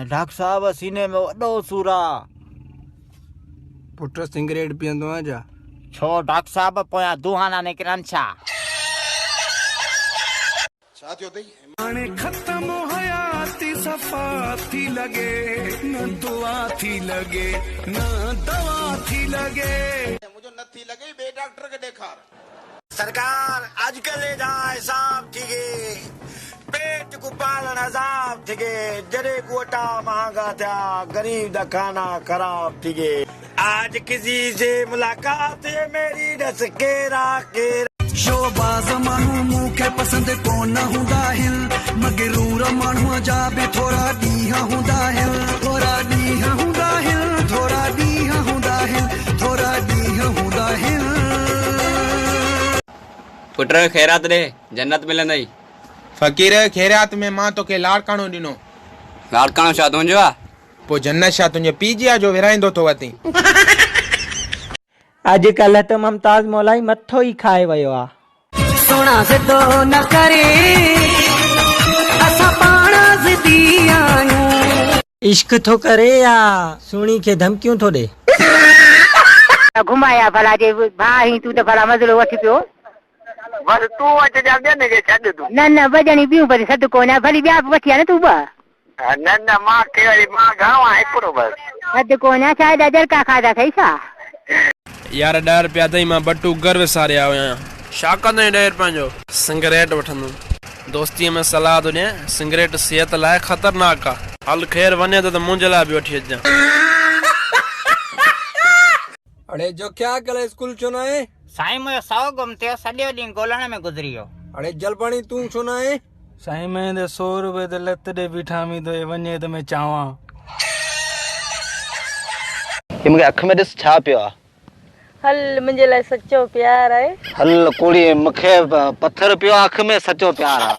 Doctor साहब सीने में वॾो सूर आहे। पुट सिगरेट पीअंदो आहियां छा? छो डॉक्टर साहब पोयां दुहाना निकिरनि छा? छा थियो अथई? हाणे ख़त्म हयाती सफ़ा थी लॻे, न दुआ थी लॻे न दवा थी लॻे। मुझे न थी लॻे ॿिए डॉक्टर खे ॾेखार। सरकार अॼुकल्ह जा हिसाब थी गए, पेट को पालन अजाब थी गए, जड़े गोटा महंगा था, गरीब दा खाना खराब थी गए। आज किसी से मुलाकात है मेरी दस केरा केरा। शोबाज माण्हू मूंखे पसंद कोन हूंदा आहिनि, मगरूर माण्हू जा बि थोरा ॾींहं हूंदा आहिनि, थोरा ॾींहं हूंदा आहिनि, थोरा ॾींहं हूंदा आहिनि, थोरा ॾींहं हूंदा आहिनि। पुट खैरात ॾे, जन्नत मिलंदई। फ़कीर खैरात में मां तोखे लाड़काणो ॾिनो। लाड़काणो छा तुंहिंजो आहे? पोइ जन्नत छा तुंहिंजे पीजिया जो विराईंदो थो अथई। अॼुकल्ह त मुमताज़ मौलाई मथो ई खाए वियो आहे। सोना ज़िदो न करे, असां पाण ज़िदी आहियूं। इश्क थो करे या सुणी खे धमकियूं थो ॾे? घुमाया भला जे भाई तू त भला मज़लो वठी पियो। बस तू अच जा ॿियनि खे छॾ तूं। न न भॼणी ॿियूं भली सॾु कोन भली ॿिया बि वठी आ न तूं ॿ। न न मां कहिड़ी मां घणो आहे हिकिड़ो बसि। सॾु कोन शायदि अजरका खाधा अथई छा? यार 10 रुपया अथई, मां बटू घर विसारिया हुया आहियां। छा कंदई 10 रुपया जो? सिगरेट वठंदुमि। दोस्तीअ में सलाह थो ॾियां, सिगरेट सिहत लाइ ख़तरनाक आहे। हल ख़ैर वञे त मुंहिंजे लाइ बि वठी अचिजांइ। अड़े जो क्या कल स्कूल छो न आहे? साईं मुंहिंजो सौ गुम थियो, सॼो ॾींहुं ॻोल्हण में गुज़री वियो। अड़े जलपाणी तूं छो न आहे? साईं मैं 100 रुपए त लत ॾे बीठा मी तो वञे त मैं चावां। ये मूंखे अख में ॾिस छा पियो आहे। हल मुंहिंजे लाइ सच्चो प्यार आहे। हल कुड़ी मूंखे पत्थर पियो अख में, सच्चो प्यार आहे।